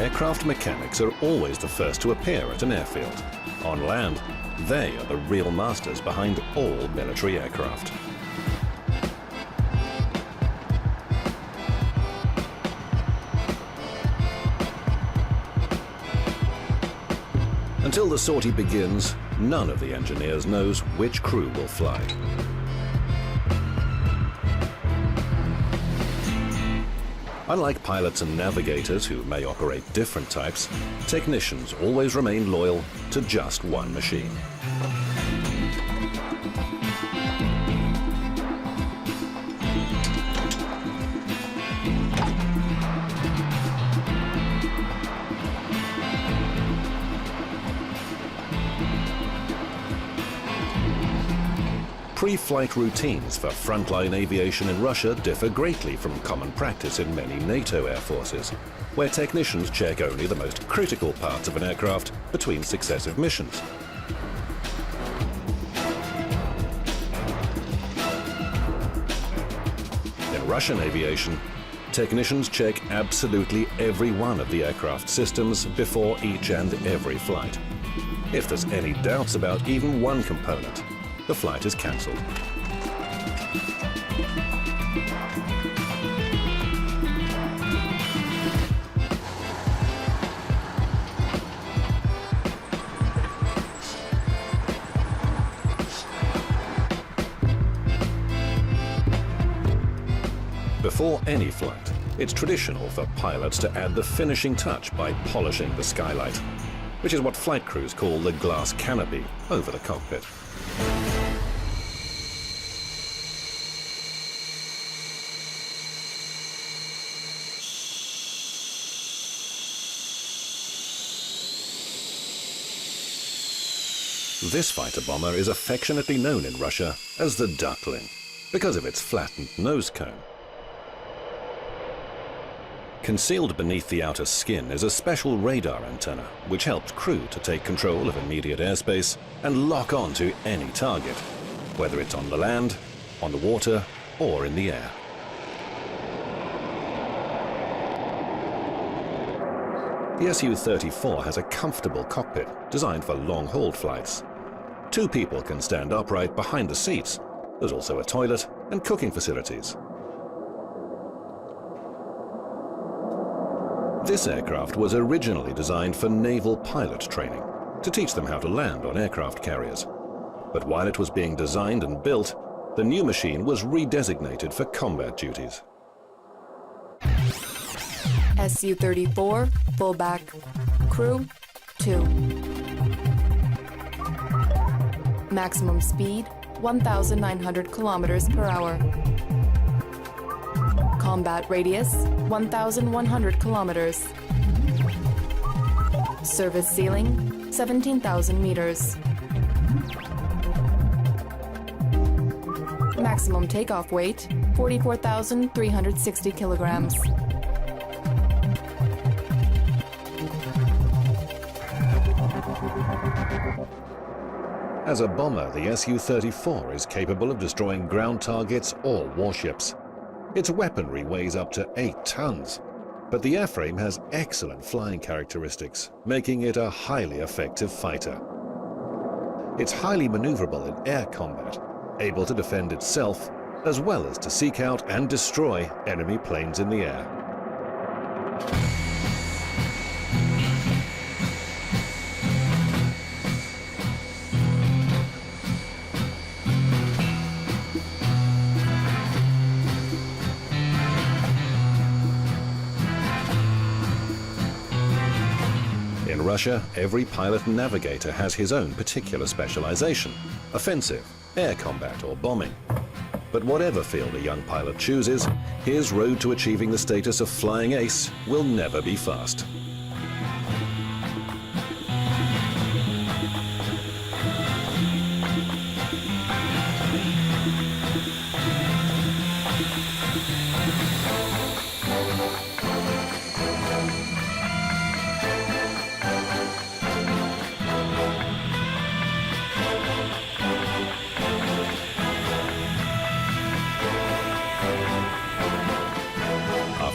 aircraft mechanics are always the first to appear at an airfield. On land, they are the real masters behind all military aircraft. Until the sortie begins, none of the engineers knows which crew will fly. Unlike pilots and navigators who may operate different types, technicians always remain loyal to just one machine. Pre-flight routines for frontline aviation in Russia differ greatly from common practice in many NATO air forces, where technicians check only the most critical parts of an aircraft between successive missions. In Russian aviation, technicians check absolutely every one of the aircraft systems before each and every flight. If there's any doubts about even one component, the flight is cancelled. Before any flight, it's traditional for pilots to add the finishing touch by polishing the skylight, which is what flight crews call the glass canopy over the cockpit. This fighter bomber is affectionately known in Russia as the duckling, because of its flattened nose cone. Concealed beneath the outer skin is a special radar antenna, which helps crew to take control of immediate airspace and lock on to any target, whether it's on the land, on the water, or in the air. The SU-34 has a comfortable cockpit designed for long-haul flights. 2 people can stand upright behind the seats. There's also a toilet and cooking facilities. This aircraft was originally designed for naval pilot training, to teach them how to land on aircraft carriers. But while it was being designed and built, the new machine was redesignated for combat duties. SU-34, fullback, crew 2. Maximum speed 1,900 kilometers per hour. Combat radius 1,100 kilometers. Service ceiling 17,000 meters. Maximum takeoff weight 44,360 kilograms. As a bomber, the SU-34 is capable of destroying ground targets or warships. Its weaponry weighs up to 8 tons, but the airframe has excellent flying characteristics, making it a highly effective fighter. It's highly maneuverable in air combat, able to defend itself, as well as to seek out and destroy enemy planes in the air. In Russia, every pilot and navigator has his own particular specialization: offensive, air combat, or bombing. But whatever field a young pilot chooses, his road to achieving the status of flying ace will never be fast.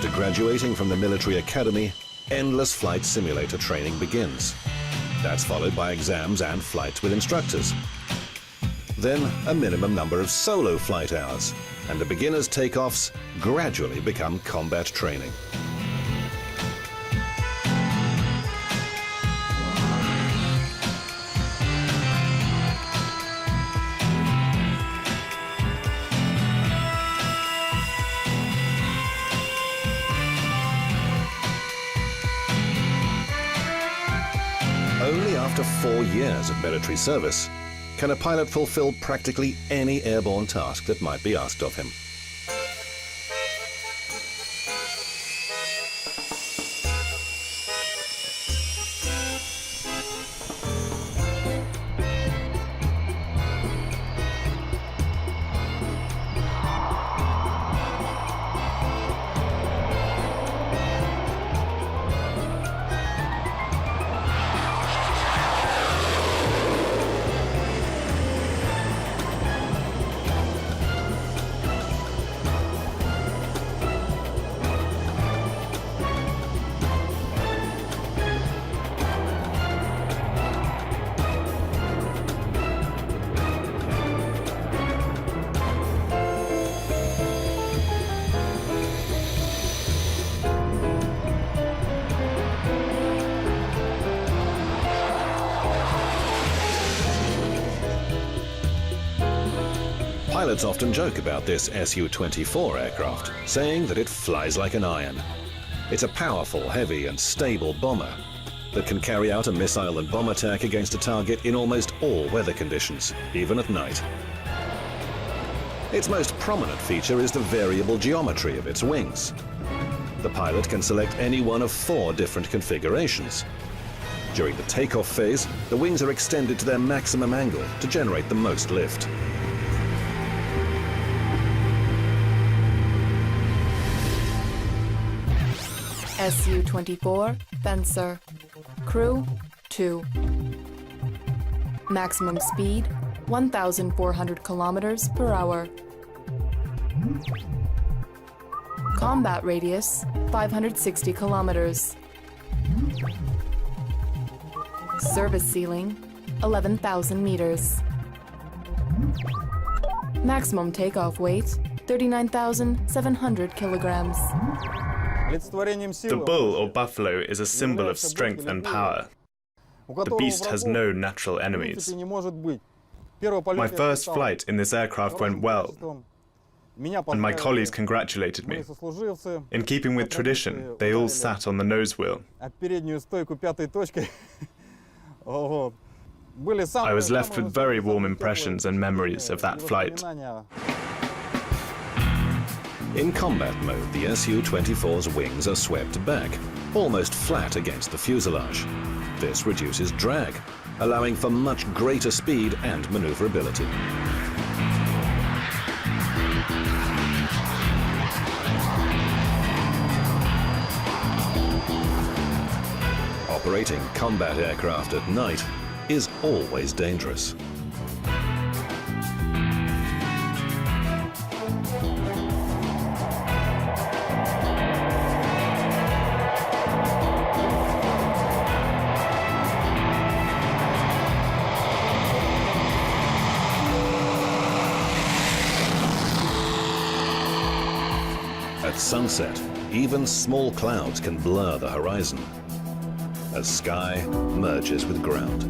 After graduating from the military academy, endless flight simulator training begins. That's followed by exams and flights with instructors. Then a minimum number of solo flight hours, and the beginners' takeoffs gradually become combat training. Only after 4 years of military service can a pilot fulfill practically any airborne task that might be asked of him. Pilots often joke about this SU-24 aircraft, saying that it flies like an iron. It's a powerful, heavy and stable bomber that can carry out a missile and bomb attack against a target in almost all weather conditions, even at night. Its most prominent feature is the variable geometry of its wings. The pilot can select any one of 4 different configurations. During the takeoff phase, the wings are extended to their maximum angle to generate the most lift. SU-24, Fencer. Crew, 2. Maximum speed, 1,400 kilometers per hour. Combat radius, 560 kilometers. Service ceiling, 11,000 meters. Maximum takeoff weight, 39,700 kilograms. The bull or buffalo is a symbol of strength and power. The beast has no natural enemies. My first flight in this aircraft went well, and my colleagues congratulated me. In keeping with tradition, they all sat on the nose wheel. I was left with very warm impressions and memories of that flight. In combat mode, the SU-24's wings are swept back, almost flat against the fuselage. This reduces drag, allowing for much greater speed and maneuverability. Operating combat aircraft at night is always dangerous. At sunset, even small clouds can blur the horizon as sky merges with ground.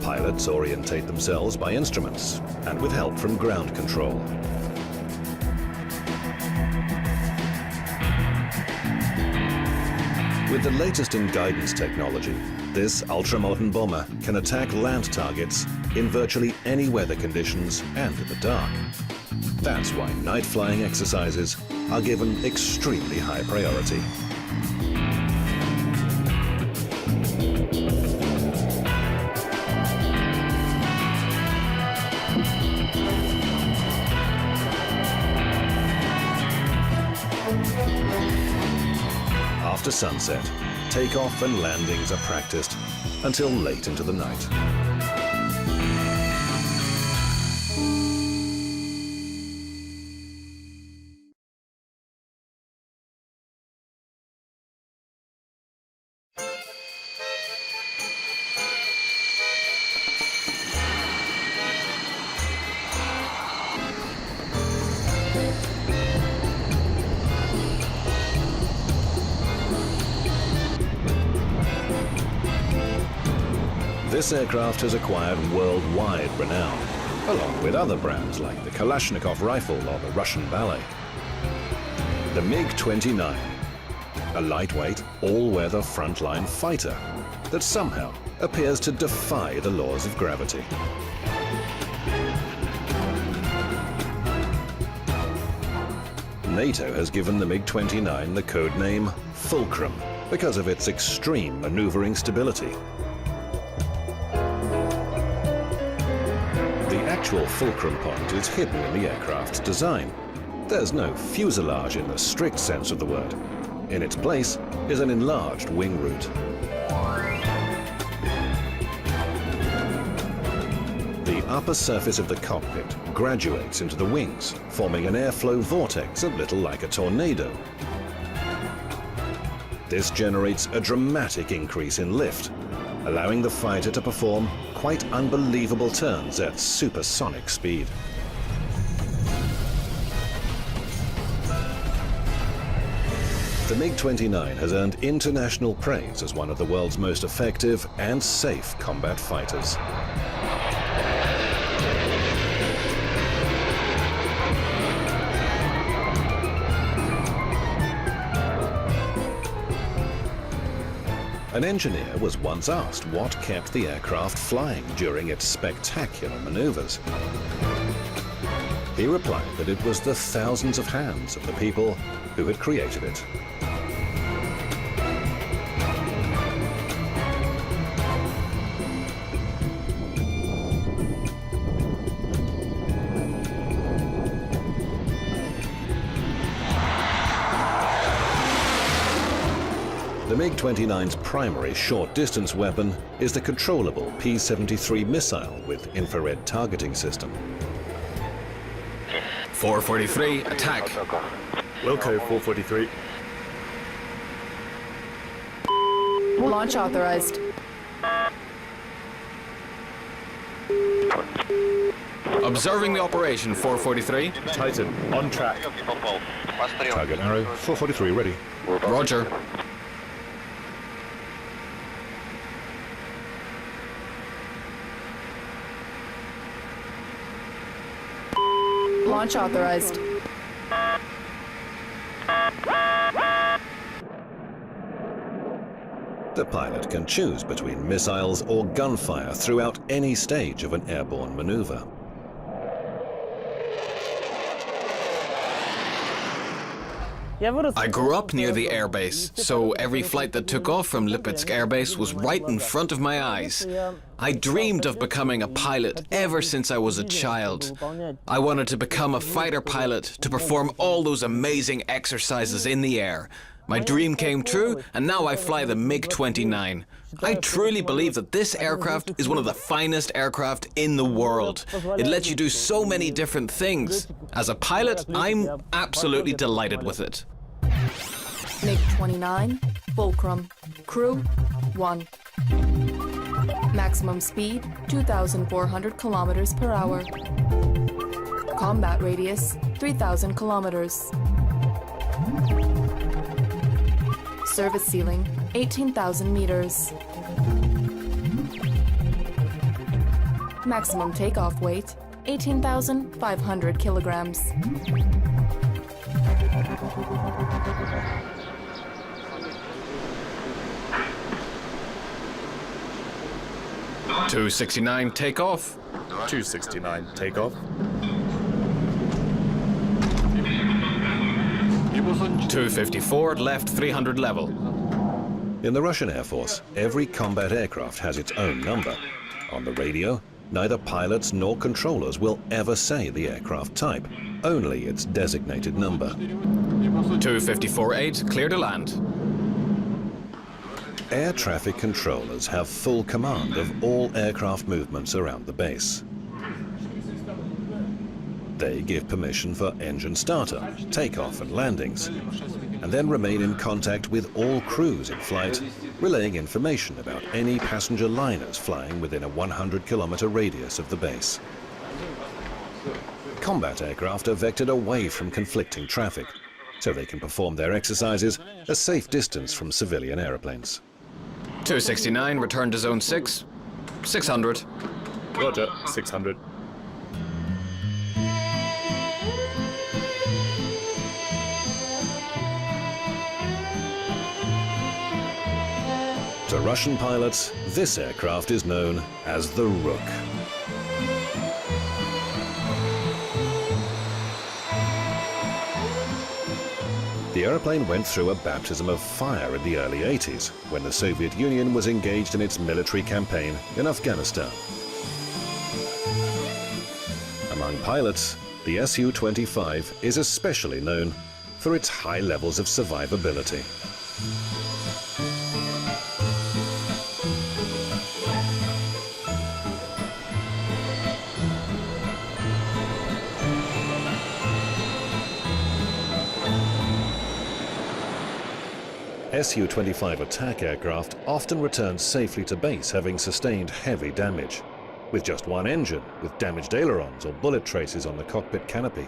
Pilots orientate themselves by instruments and with help from ground control. With the latest in guidance technology, this ultra-modern bomber can attack land targets in virtually any weather conditions and in the dark. That's why night flying exercises are given extremely high priority. After sunset, takeoff and landings are practiced until late into the night. This aircraft has acquired worldwide renown, along with other brands like the Kalashnikov rifle or the Russian ballet. The MiG-29, a lightweight, all-weather frontline fighter that somehow appears to defy the laws of gravity. NATO has given the MiG-29 the code name Fulcrum because of its extreme maneuvering stability. The actual fulcrum point is hidden in the aircraft's design. There's no fuselage in the strict sense of the word. In its place is an enlarged wing root. The upper surface of the cockpit graduates into the wings, forming an airflow vortex a little like a tornado. This generates a dramatic increase in lift, allowing the fighter to perform quite unbelievable turns at supersonic speed. The MiG-29 has earned international praise as one of the world's most effective and safe combat fighters. An engineer was once asked what kept the aircraft flying during its spectacular maneuvers. He replied that it was the thousands of hands of the people who had created it. The MiG-29's primary short-distance weapon is the controllable P-73 missile with infrared targeting system. 443, attack. Wilco 443. Launch authorized. Observing the operation, 443. Titan, on track. Target arrow, 443 ready. Roger. Launch authorized. The pilot can choose between missiles or gunfire throughout any stage of an airborne maneuver. I grew up near the airbase, so every flight that took off from Lipetsk airbase was right in front of my eyes. I dreamed of becoming a pilot ever since I was a child. I wanted to become a fighter pilot to perform all those amazing exercises in the air. My dream came true, and now I fly the MiG-29. I truly believe that this aircraft is one of the finest aircraft in the world. It lets you do so many different things. As a pilot, I'm absolutely delighted with it. MiG-29, Fulcrum. Crew, 1. Maximum speed, 2,400 kilometers per hour. Combat radius, 3,000 kilometers. Service ceiling, 18,000 meters. Maximum takeoff weight, 18,500 kilograms. .269 takeoff. 269 takeoff. 254 left 300 level. In the Russian Air Force, every combat aircraft has its own number. On the radio, neither pilots nor controllers will ever say the aircraft type, only its designated number. 254-8, clear to land. Air traffic controllers have full command of all aircraft movements around the base. They give permission for engine startup, takeoff and landings, and then remain in contact with all crews in flight, relaying information about any passenger liners flying within a 100-kilometer radius of the base. Combat aircraft are vectored away from conflicting traffic, so they can perform their exercises a safe distance from civilian airplanes. 269, return to zone 6. 600. Roger, 600. To Russian pilots, this aircraft is known as the Rook. The aeroplane went through a baptism of fire in the early 80s, when the Soviet Union was engaged in its military campaign in Afghanistan. Among pilots, the SU-25 is especially known for its high levels of survivability. SU-25 attack aircraft often return safely to base having sustained heavy damage, with just one engine, with damaged ailerons or bullet traces on the cockpit canopy.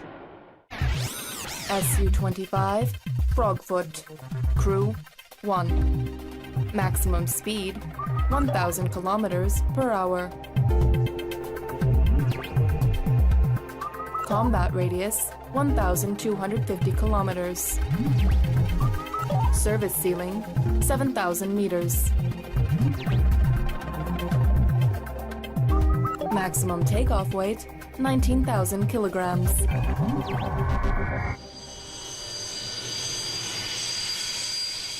SU-25, Frogfoot. Crew, 1. Maximum speed, 1,000 kilometers per hour. Combat radius, 1,250 kilometers. Service ceiling, 7,000 meters. Maximum takeoff weight, 19,000 kilograms.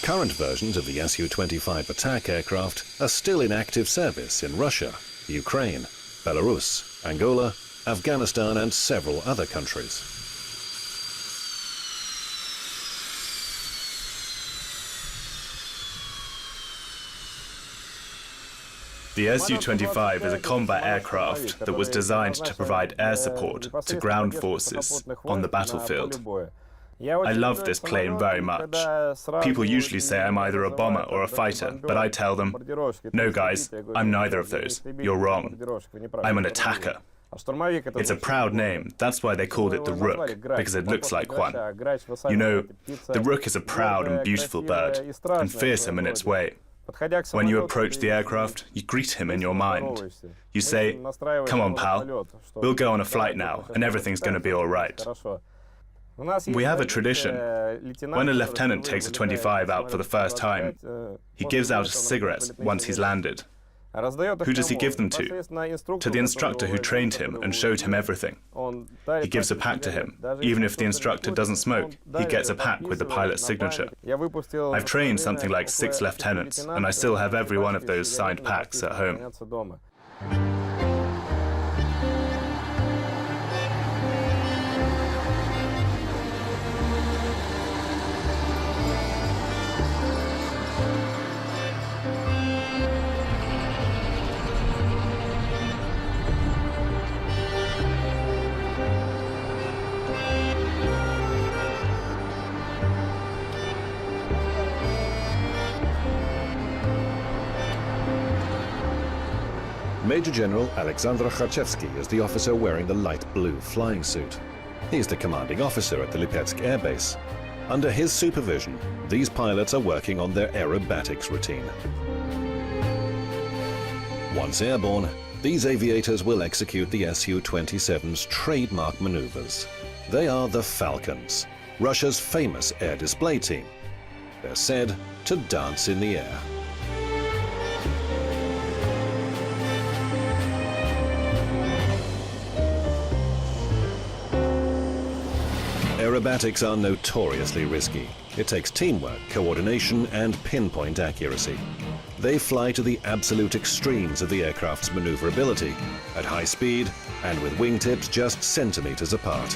Current versions of the SU-25 attack aircraft are still in active service in Russia, Ukraine, Belarus, Angola, Afghanistan and several other countries. The SU-25 is a combat aircraft that was designed to provide air support to ground forces on the battlefield. I love this plane very much. People usually say I'm either a bomber or a fighter, but I tell them, no guys, I'm neither of those. You're wrong. I'm an attacker. It's a proud name. That's why they called it the Rook, because it looks like one. You know, the Rook is a proud and beautiful bird, and fearsome in its way. When you approach the aircraft, you greet him in your mind. You say, come on, pal, we'll go on a flight now, and everything's going to be all right. We have a tradition. When a lieutenant takes a 25 out for the first time, he gives out a cigarette once he's landed. Who does he give them to? To the instructor who trained him and showed him everything. He gives a pack to him. Even if the instructor doesn't smoke, he gets a pack with the pilot's signature. I've trained something like 6 lieutenants, and I still have every one of those signed packs at home. Major General Alexander Kharchevsky is the officer wearing the light blue flying suit. He's the commanding officer at the Lipetsk Air Base. Under his supervision, these pilots are working on their aerobatics routine. Once airborne, these aviators will execute the SU-27's trademark maneuvers. They are the Falcons, Russia's famous air display team. They're said to dance in the air. Aerobatics are notoriously risky. It takes teamwork, coordination, and pinpoint accuracy. They fly to the absolute extremes of the aircraft's maneuverability, at high speed and with wingtips just centimeters apart.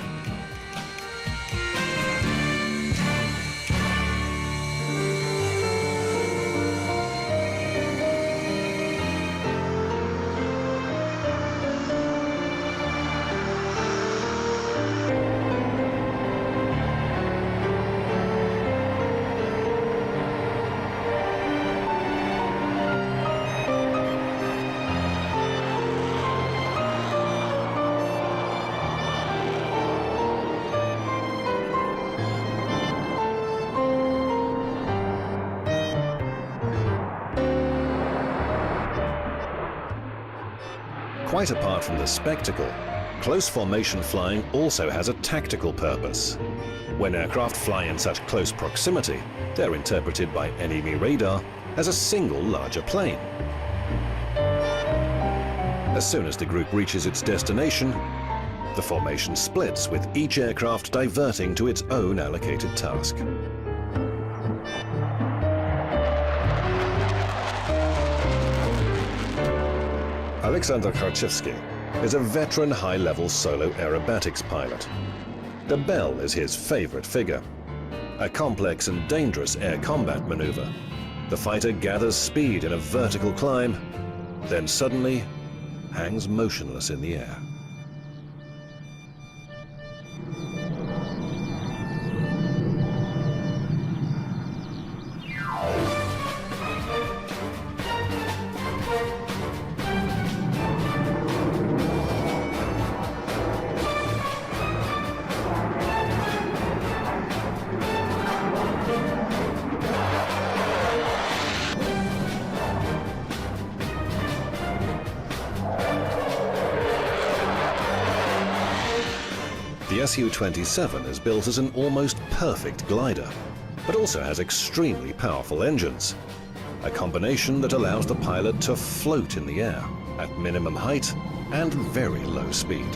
quite apart from the spectacle, close formation flying also has a tactical purpose. When aircraft fly in such close proximity, they're interpreted by enemy radar as a single larger plane. As soon as the group reaches its destination, the formation splits, with each aircraft diverting to its own allocated task. Alexander Kharchevsky is a veteran high-level solo aerobatics pilot. The bell is his favorite figure. A complex and dangerous air combat maneuver. The fighter gathers speed in a vertical climb, then suddenly hangs motionless in the air. The SU-27 is built as an almost perfect glider, but also has extremely powerful engines. A combination that allows the pilot to float in the air at minimum height and very low speed.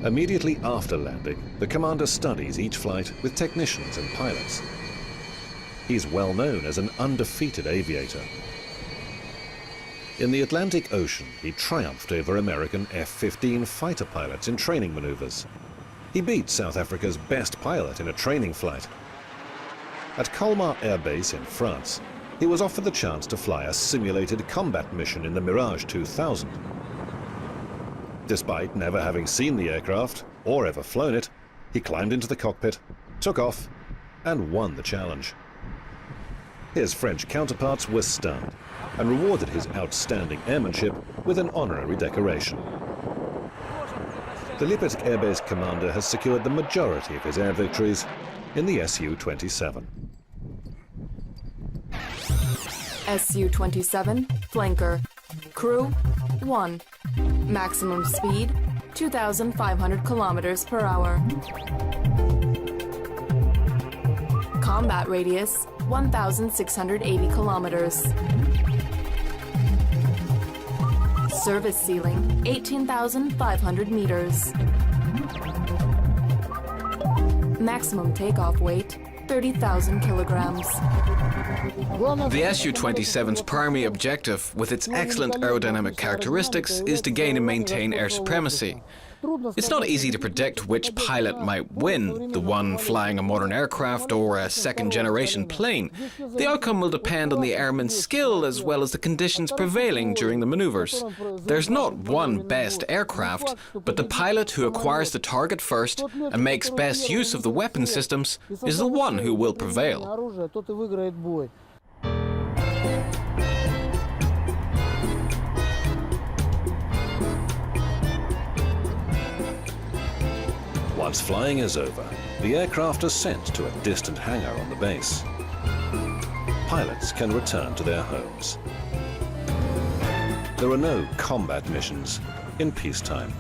Immediately after landing, the commander studies each flight with technicians and pilots. He's well known as an undefeated aviator. In the Atlantic Ocean, he triumphed over American F-15 fighter pilots in training maneuvers. He beat South Africa's best pilot in a training flight. At Colmar Air Base in France, he was offered the chance to fly a simulated combat mission in the Mirage 2000. Despite never having seen the aircraft or ever flown it, he climbed into the cockpit, took off, and won the challenge. His French counterparts were stunned and rewarded his outstanding airmanship with an honorary decoration. The Lipetsk Air Base commander has secured the majority of his air victories in the SU-27. SU-27, flanker. Crew, 1. Maximum speed, 2,500 kilometers per hour. Combat radius, 1,680 kilometers. Service ceiling, 18,500 meters. Maximum takeoff weight, 30,000 kilograms. The SU-27's primary objective, with its excellent aerodynamic characteristics, is to gain and maintain air supremacy. It's not easy to predict which pilot might win, the one flying a modern aircraft or a second-generation plane. The outcome will depend on the airman's skill as well as the conditions prevailing during the maneuvers. There's not one best aircraft, but the pilot who acquires the target first and makes best use of the weapon systems is the one who will prevail. Once flying is over, the aircraft are sent to a distant hangar on the base. Pilots can return to their homes. There are no combat missions in peacetime.